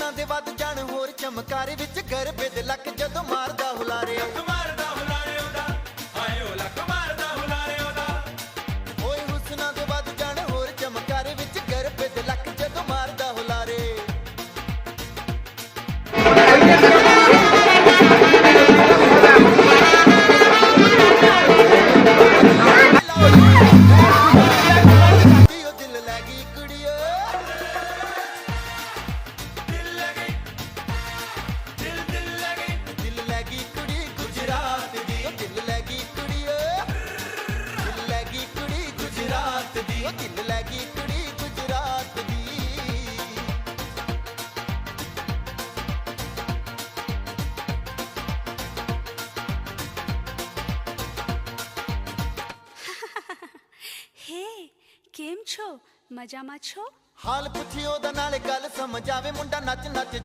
ਹੁਸਨਾਂ ਦੇ ਵੱਧ ਜਾਣ ਹੋਰ ਚਮਕਾਰੇ ਵਿੱਚ ਗਰਬੇ ਦੇ ਲੱਕ ਜਦੋਂ ਮਾਰਦਾ ਹੁਲਾਰੇ ਮਾਰਦਾ ਹੁਲਾਰੇ ਉਹਦਾ ਹਾਏ ਉਹ ਲੱਕ ਮਾਰਦਾ ਹੁਲਾਰੇ ਉਹਦਾ ਓਏ ਹੁਸਨਾਂ ਦੇ ਵੱਧ ਜਾਣ ਹੋਰ ਚਮਕਾਰੇ ਵਿੱਚ ਗਰਬੇ ਦੇ ਲੱਕ ਜਦੋਂ ਮਾਰਦਾ ਹੁਲਾਰੇ ਦਿਲ ਲੱਗੀ ਕੁੜੀਓ ਦਿਲ ਲੱਗੀ ਕੁੜੀ ਗੁਜਰਾਤ ਦੀ ਦਿਲ ਲੱਗੀ ਕੁੜੀਓ ਦਿਲ ਲੱਗੀ ਕੁੜੀ ਗੁਜਰਾਤ ਦੀ ਦਿਲ ਲੱਗੀ ਕੁੜੀ ਗੁਜਰਾਤ ਦੀ હે કેમ છો મજામાં છો ਹਾਲ ਪੁੱਛਿਓ ਦਾ ਨਾਲੇ ਗੱਲ ਸਮਝ ਆਵੇ ਮੁੰਡਾ ਨੱਚ ਨੱਚ